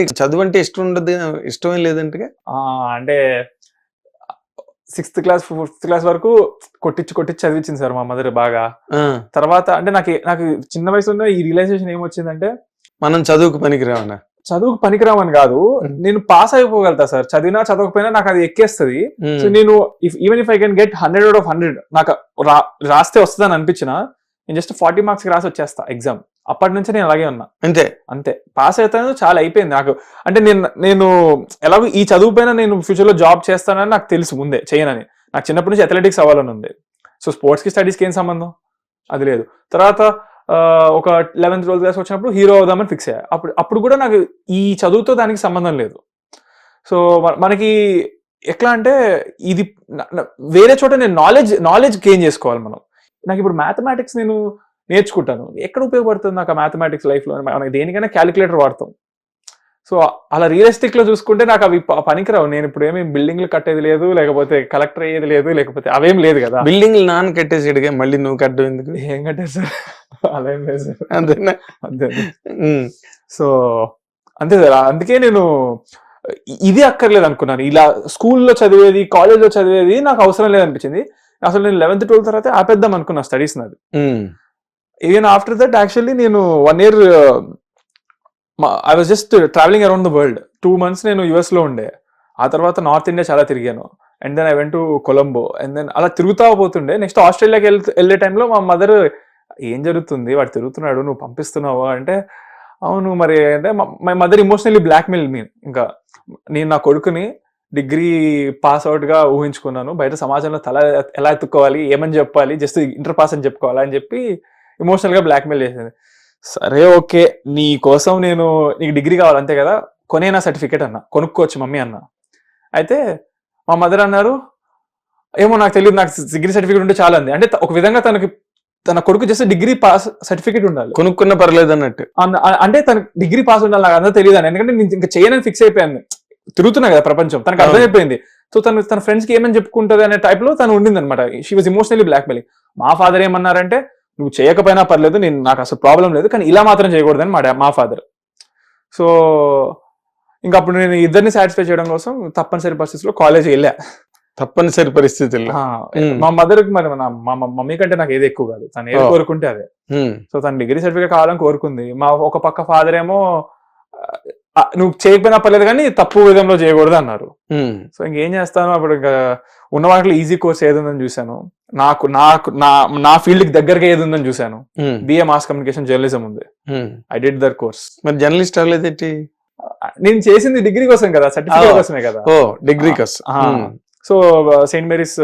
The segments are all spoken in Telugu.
నీకు చదువు అంటే ఇష్టం ఉండదు, ఇష్టమే లేదంటగా? అంటే 6th క్లాస్ 5th క్లాస్ వరకు కొట్టించి చదివించింది సార్ మా మదర్ బాగా. తర్వాత అంటే నాకు చిన్న వయసులో ఈ రియలైజేషన్ ఏమొచ్చిందంటే, మనం చదువుకు పనికిరావనా? చదువుకు పనికిరామని కాదు, నేను పాస్ అయిపోగలుగుతా సార్, చదివినా చదవకపోయినా నాకు అది ఎక్కేస్తుంది. సో నేను even if I can get 100 out of 100 నాకు రాస్తే వస్తుందని అనిపించిన, నేను జస్ట్ 40 marks రాసి వచ్చేస్తా ఎగ్జామ్. అప్పటి నుంచి నేను అలాగే ఉన్నా. అంతే పాస్ అవుతాను, చాలా అయిపోయింది నాకు. అంటే నేను ఎలాగో ఈ చదువు పైన నేను ఫ్యూచర్ లో జాబ్ చేస్తానని నాకు తెలుసు ముందే, చేయనని. నాకు చిన్నప్పటి నుంచి అథ్లెటిక్స్ అవ్వాలని ఉంది. సో స్పోర్ట్స్ కి స్టడీస్కి ఏం సంబంధం, అది లేదు. తర్వాత ఒక 11th 12th క్లాస్ వచ్చినప్పుడు హీరో అవుదామని ఫిక్స్ అయ్యా. అప్పుడు కూడా నాకు ఈ చదువుతో దానికి సంబంధం లేదు. సో మనకి ఎట్లా అంటే, ఇది వేరే చోట నేను నాలెడ్జ్ గెయిన్ చేసుకోవాలి మనం. నాకు ఇప్పుడు మ్యాథమెటిక్స్ నేను నేర్చుకుంటాను, ఎక్కడ ఉపయోగపడుతుంది నాకు ఆ మ్యాథమెటిక్స్ లైఫ్లో? మనకి దేనికైనా క్యాలిక్యులేటర్ వాడతాం. సో అలా రియలిస్టిక్ లో చూసుకుంటే నాకు అవి పనికిరావు. నేను ఇప్పుడు ఏమి బిల్డింగ్లు కట్టేది లేదు, లేకపోతే కలెక్టర్ అయ్యేది లేదు, లేకపోతే అవేం లేదు కదా. బిల్డింగ్లు నాన్న కట్టేసాడుగా, మళ్ళీ నువ్వు కట్టడం ఎందుకు? ఏం కట్టేసారు, అదేం లేదు సార్. అంతేనా? అంతే. సో అంతే సార్. అందుకే నేను ఇది అక్కర్లేదు అనుకున్నాను. ఇలా స్కూల్లో చదివేది, కాలేజ్లో చదివేది నాకు అవసరం లేదనిపించింది. అసలు నేను 11th 12th తర్వాత ఆపేద్దాం అనుకున్నా స్టడీస్ నాది. ఈవెన్ ఆఫ్టర్ దట్ యాక్చువల్లీ నేను 1 year I was just travelling around the world. 2 months నేను US లో ఉండే. ఆ తర్వాత నార్త్ ఇండియా చాలా తిరిగాను. And then I went to Colombo. And then అలా తిరుగుతా పోతుండే. నెక్స్ట్ ఆస్ట్రేలియాకి వెళ్ళే టైంలో మా మదర్, ఏం జరుగుతుంది, వాడు తిరుగుతున్నాడు, నువ్వు పంపిస్తున్నావా అంటే, అవును మరి అంటే, మై మదర్ ఇమోషనల్లీ బ్లాక్మెయిల్ మీ. ఇంకా నేను నా కొడుకుని డిగ్రీ పాస్ అవుట్ గా ఊహించుకున్నాను, బయట సమాజంలో తల ఎలా ఎత్తుకోవాలి, ఏమని చెప్పాలి, జస్ట్ ఇంటర్ పాస్ అని చెప్పుకోవాలి అని చెప్పి ఇమోషనల్ గా బ్లాక్మెయిల్ చేసింది. సరే ఓకే, నీ కోసం నీకు డిగ్రీ కావాలి అంతే కదా, కొనేనా సర్టిఫికేట్ అన్న, కొనుక్కోవచ్చు మమ్మీ అన్న. అయితే మా మదర్ అన్నారు, ఏమో నాకు తెలియదు, నాకు డిగ్రీ సర్టిఫికేట్ ఉంటే చాలా అంది. అంటే ఒక విధంగా తన కొడుకు జస్ట్ డిగ్రీ పాస్ సర్టిఫికేట్ ఉండాలి, కొనుక్కున్న పర్లేదు అన్నట్టు. అంటే తనకు డిగ్రీ పాస్ ఉండాలి, నాకు అంతా తెలియదు అని. ఎందుకంటే నేను ఇంకా చేయనని ఫిక్స్ అయిపోయాను, తిరుగుతున్నా కదా ప్రపంచం, తనకు అర్థమైపోయింది. సో తన ఫ్రెండ్స్ కి ఏమని చెప్పుకుంటుంది అనే టైప్ లో తను ఉండింది అనమాట. She was emotionally blackmailing. మా ఫాదర్ ఏమన్నారంటే, నువ్వు చేయకపోయినా పర్లేదు, నాకు అసలు ప్రాబ్లం లేదు, కానీ ఇలా మాత్రం చేయకూడదని మా ఫాదర్. సో ఇంకా అప్పుడు నేను ఇద్దరిని సాటిస్ఫై చేయడం కోసం తప్పనిసరి పరిస్థితుల్లో కాలేజ్కి వెళ్ళా. తప్పనిసరి పరిస్థితుల్లో మా మదర్ కి, మరి మా మమ్మీ కంటే నాకు ఏది ఎక్కువ కాదు, తను ఏది కోరుకుంటే అదే. సో తను డిగ్రీ సర్టిఫికేట్ కావాలని కోరుకుంది. ఒక పక్క ఫాదర్ ఏమో, నువ్వు చేయకపోయినా పర్లేదు కానీ తప్పు విధంలో చేయకూడదు అన్నారు. సో ఇంకేం చేస్తాను, అప్పుడు ఇంకా ఉన్న వాటిలో ఈజీ కోర్స్ ఏది ఉందని చూశాను. నాకు నా ఫీల్డ్ కి దగ్గరగా ఏది ఉందని చూశాను. BA మాస్ కమ్యూనికేషన్ జర్నలిజం ఉంది. I did that course. మరి జర్నలిస్ట్ అవ్వలేదేంటి? నేను చేసింది డిగ్రీ కోసం కదా, సర్టిఫికేట్ కోసమే కదా. డిగ్రీ కోసం. సో సెయింట్ మేరీస్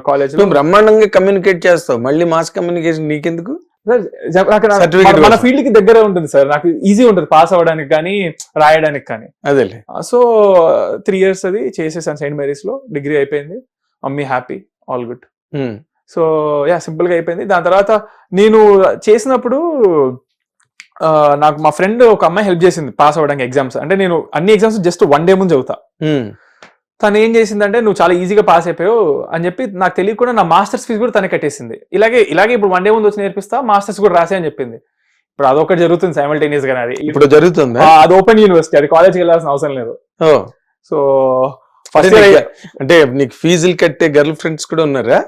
కాలేజ్ లో బ్రహ్మాండంగా కమ్యూనికేట్ చేస్తావు, మళ్ళీ మాస్ కమ్యూనికేషన్ నీకెందుకు? మన ఫీల్డ్ కి దగ్గర ఉంటుంది సార్, నాకు ఈజీ ఉంటుంది పాస్ అవ్వడానికి కానీ రాయడానికి కానీ. అదే. సో 3 years అది చేసేసాను సెయింట్ మేరీస్ లో. డిగ్రీ అయిపోయింది, mummy happy, all good. So simple గా అయిపోయింది. దాని తర్వాత నేను చేసినప్పుడు నాకు మా ఫ్రెండ్ ఒక అమ్మాయి హెల్ప్ చేసింది పాస్ అవ్వడానికి ఎగ్జామ్స్. అంటే నేను అన్ని ఎగ్జామ్స్ జస్ట్ 1 day ముందు చదువుతా. తను ఏం చేసిందంటే, నువ్వు చాలా ఈజీగా పాస్ అయిపోయావు అని చెప్పి, నాకు తెలియకుండా నా మాస్టర్స్ ఫీజు కూడా తనే కట్టేసింది. ఇలాగే ఇప్పుడు 1 day ముందు వచ్చి నేర్పిస్తా, మాస్టర్స్ కూడా రాసే అని చెప్పింది. ఇప్పుడు అదొకటి జరుగుతుంది సైమల్టేనియస్ గా. అది ఇప్పుడు జరుగుతుంది. అది ఓపెన్ యూనివర్సిటీ, అది కాలేజ్కి వెళ్ళాల్సిన అవసరం లేదు. సో ఫస్ట్ అంటే నీకు ఫీజులు కట్టే గర్ల్ ఫ్రెండ్స్ కూడా ఉన్నారా?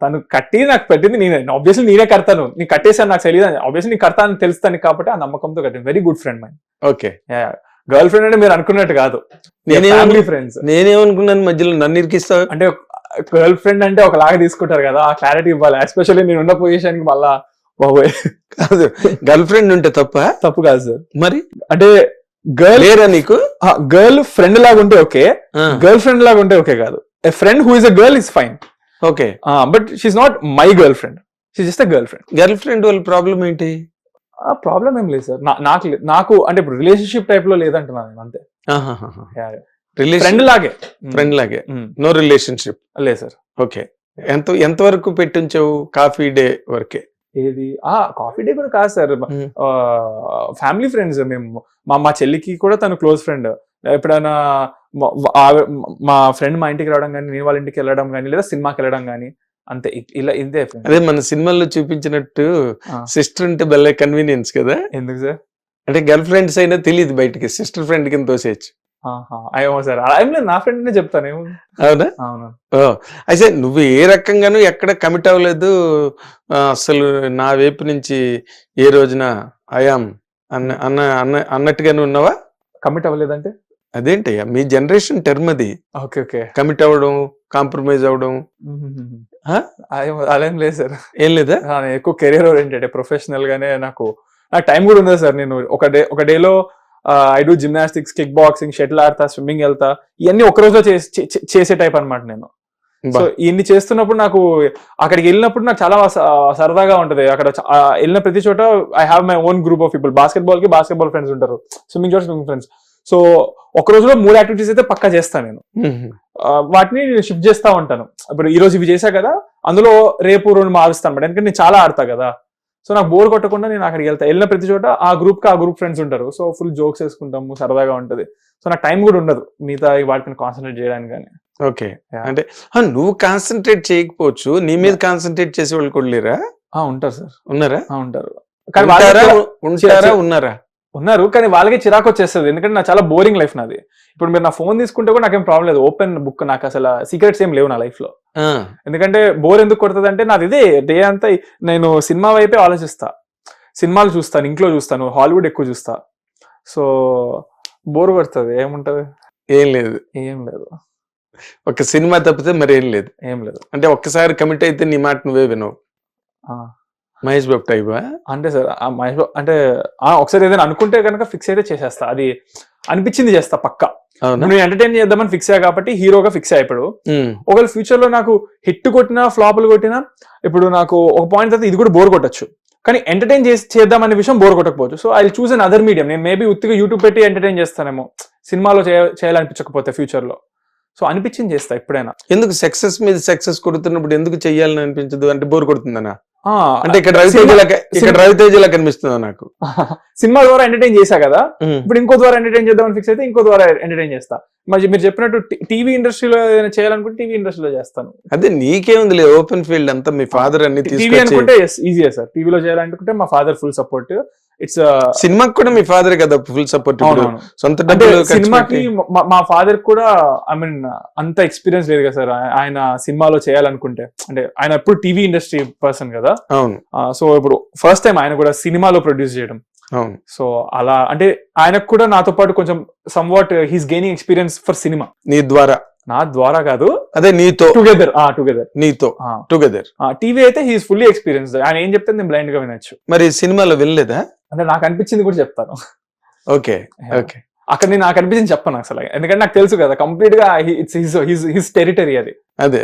తను కట్టి నాకు పెట్టింది నేనే. ఆబ్వియస్లీ నేనే కడతాను, నీకు కట్టేసాను నాకు తెలియదు, ఆబ్వియస్లీ నీకు కడతాను తెలుస్తాను కాబట్టి ఆ నమ్మకంతో కట్టింది. Very good friend mind. Okay. Girl friend అంటే మీరు అనుకున్నట్టు కాదు, ఫ్రెండ్స్. నేనేమనుకున్నాను మధ్యలో నన్ను ఇరికిస్తావు అంటే. గర్ల్ ఫ్రెండ్ అంటే ఒకలాగా తీసుకుంటారు కదా, ఆ క్లారిటీ ఇవ్వాలి. ఎస్పెషల్లీ నేను ఉన్న పొజిషన్ కి మళ్ళా బాబోయ్. కాదు, గర్ల్ ఫ్రెండ్ ఉంటే తప్పు కాదు సార్. మరి అంటే గర్ల్ లేరా నీకు? గర్ల్ ఫ్రెండ్ లాగా ఉంటే ఓకే, గర్ల్ ఫ్రెండ్ లాగా ఉంటే ఓకే కాదు. A friend who is a girl is fine. Okay. But she not my girl friend, she just a girl friend. Girl friend వాళ్ళ ప్రాబ్లం ఏంటి? ప్రాబ్లం ఏం లేదు సార్, నాకు అంటే ఇప్పుడు రిలేషన్షిప్ టైప్ లో లేదంటున్నాను నేను, అంతే. ఫ్రెండ్ లాగే, నో రిలేషన్షిప్ లేదు సార్. ఓకే. ఎంత వరకు పెట్టించావు? కాఫీ డే వరకే? ఏది కాఫీ డే కూడా కాదు సార్, ఫ్యామిలీ ఫ్రెండ్స్ మేము. మా చెల్లికి కూడా తను క్లోజ్ ఫ్రెండ్. ఎప్పుడైనా మా ఫ్రెండ్ మా ఇంటికి రావడం కానీ, నేను వాళ్ళ ఇంటికి వెళ్ళడం కానీ, లేదా సినిమాకి వెళ్ళడం కానీ, అంతే. ఇలా ఇంతే. అదే మన సినిమాల్లో చూపించినట్టు సిస్టర్ అంటే భలే కన్వీనియన్స్ కదా. ఎందుకు సార్? అంటే గర్ల్ ఫ్రెండ్స్ అయినా తెలియదు బయటికి, సిస్టర్ ఫ్రెండ్ కింద తోసేయచ్చు. ఏమో సార్ అలా ఏం లేదు, నా ఫ్రెండ్ చెప్తాను ఏమో. అవునా? అవును. అయితే నువ్వు ఏ రకంగానూ ఎక్కడ కమిట్ అవ్వలేదు, అసలు నా వైపు నుంచి ఏ రోజున ఐఆమ్ అన్న అన్న అన్న అన్నట్టుగానే ఉన్నావా? కమిట్ అవ్వలేదంటే అదేంటయ్యా మీ జనరేషన్ టర్మ్ అది, ఓకే ఓకే. కమిట్ అవ్వడం, కాంప్రమైజ్ అవ్వడం. అలా ఏం లేదు సార్. ఏం లేదా? నేను ఎక్కువ కెరీర్ ఓరియంటెడ్, ప్రొఫెషనల్ గానే నాకు టైం కూడా ఉంది సార్. నేను ఒక డేలో I do gymnastics, kick boxing, shuttle ఆడతా, స్విమ్మింగ్ వెళ్తా, ఇవన్నీ ఒక రోజులో చేసే టైప్ అనమాట నేను. సో ఇన్ని చేస్తున్నప్పుడు నాకు అక్కడికి వెళ్ళినప్పుడు నాకు చాలా సరదాగా ఉంటది. అక్కడ వెళ్ళిన ప్రతి చోట I have my own group of people. Basketball friends ఉంటారు, స్విమ్మింగ్ చోట స్విమ్మింగ్ ఫ్రెండ్స్. సో ఒక రోజులో 3 యాక్టివిటీస్ అయితే పక్కా చేస్తాను నేను. వాటిని షిఫ్ట్ చేస్తా ఉంటాను. ఇప్పుడు ఈ రోజు ఇవి చేశా కదా, అందులో రేపు 2 మారుస్తాను అనమాట. ఎందుకంటే నేను చాలా ఆడతా కదా. సో నాకు బోర్ కొట్టకుండా నేను అక్కడికి వెళ్ళిన ప్రతి చోట ఆ గ్రూప్ ఫ్రెండ్స్ ఉంటారు. సో ఫుల్ జోక్స్ వేసుకుంటాము, సరదాగా ఉంటది. సో నాకు టైం కూడా ఉండదు మిగతా వాటిని కాన్సన్ట్రేట్ చేయడానికి కానీ. ఓకే. అంటే నువ్వు కాన్సన్ట్రేట్ చేయకపోవచ్చు, నీ మీద కాన్సన్ట్రేట్ చేసే వాళ్ళు కూడా లేరా? ఉంటారు సార్. ఉన్నారా? ఉంటారు. ఉన్నారా? ఉన్నారు, కానీ వాళ్ళకి చిరాకు వచ్చేస్తుంది. ఎందుకంటే నాకు చాలా బోరింగ్ లైఫ్ నాది. ఇప్పుడు మీరు నా ఫోన్ తీసుకుంటే కూడా నాకేం ప్రాబ్లం లేదు, ఓపెన్ బుక్. నాకు అసలు సీక్రెట్స్ ఏం లేవు నా లైఫ్ లో. ఎందుకంటే బోర్ ఎందుకు కొడుతుంది అంటే నాది ఇదే డే అంతా. నేను సినిమా వైపే ఆలోచిస్తా, సినిమాలు చూస్తాను, ఇంట్లో చూస్తాను, హాలీవుడ్ ఎక్కువ చూస్తా. సో బోర్ కొడుతుంది. ఏముంటది? ఏం లేదు. ఏం లేదు. ఒక సినిమా తప్పితే మరి ఏం లేదు. ఏం లేదు. అంటే ఒక్కసారి కమిట్ అయితే నీ మాట నువ్వే వినవు. మహేష్ బాబు టైపా? అంటే సార్ మహేష్ బాబు అంటే ఒకసారి ఏదైనా అనుకుంటే కనుక ఫిక్స్ అయితే చేసేస్తా. అది అనిపించింది చేస్తా పక్కా. నేను ఎంటర్టైన్ చేద్దామని ఫిక్స్ అయ్యా కాబట్టి హీరోగా ఫిక్స్ అయ్యాడు. ఒకవేళ ఫ్యూచర్ లో నాకు హిట్ కొట్టినా ఫ్లాపులు కొట్టినా, ఇప్పుడు నాకు ఒక పాయింట్ అయితే ఇది కూడా బోర్ కొట్టచ్చు, కానీ ఎంటర్టైన్ చేద్దామనే విషయం బోర్ కొట్టకపోవచ్చు. So I choose an other medium. నేను మేబీ ఉత్తిగా యూట్యూబ్ పెట్టి ఎంటర్టైన్ చేస్తానేమో, సినిమాలో చేయాలనిపించకపోతే ఫ్యూచర్ లో. సో అనిపించింది చేస్తా ఎప్పుడైనా. ఎందుకు సక్సెస్ మీద సక్సెస్ కొడుతున్నప్పుడు ఎందుకు చెయ్యాలని అనిపించదు? అంటే బోర్ కొడుతుందనా? అంటే ఇక్కడ రవితేజలా కనిపిస్తుందా నాకు? సినిమా ద్వారా ఎంటర్టైన్ చేశా కదా, ఇప్పుడు ఇంకో ద్వారా ఎంటర్టైన్ చేద్దామని ఫిక్స్ అయితే ఇంకో ద్వారా ఎంటర్టైన్ చేస్తా. మరి మీరు చెప్పినట్టు టీవీ ఇండస్ట్రీలో ఏదైనా చేయాలనుకుంటే టీవీ ఇండస్ట్రీలో చేస్తాను. అదే నీకేముంది, ఓపెన్ ఫీల్డ్ అంతా. మీ ఫాదర్ అన్ని టీవీ అనుకుంటే ఈజీయే సార్. టీవీలో చేయాలనుకుంటే మా ఫాదర్ ఫుల్ సపోర్ట్. ఇట్స్ సినిమాకి కూడా మీ ఫాదర్ కదా ఫుల్ సపోర్ట్. సొంత సినిమాకి మా ఫాదర్ కూడా ఐ మీన్ అంత ఎక్స్పీరియన్స్ లేదు కదా సార్. ఆయన సినిమాలో చేయాలనుకుంటే, అంటే ఆయన ఎప్పుడు టీవీ ఇండస్ట్రీ పర్సన్ కదా. అవును. సో ఇప్పుడు ఫస్ట్ టైం ఆయన కూడా సినిమాలో ప్రొడ్యూస్ చేయడం. అవును. సో అలా అంటే ఆయనకు కూడా నాతో పాటు కొంచెం somewhat he's gaining experience for cinema. నీ ద్వారా? నా ద్వారా కాదు, అదే నీతో టుగెదర్ నీతో టుగెదర్. టీవీ అయితే హీస్ ఫుల్లీ ఎక్స్పీరియన్స్డ్. ఆయన ఏం చెప్తే నేను బ్లైండ్ గా వినొచ్చు. మరి సినిమాలో వినలేదా? అంటే నాకు అనిపించింది కూడా చెప్తాను. Okay okay. అక్కడ నేను నాకు అనిపించింది చెప్పను అసలు, ఎందుకంటే నాకు తెలుసు కదా కంప్లీట్ గా హిస్ టెరిటరీ అది. అదే.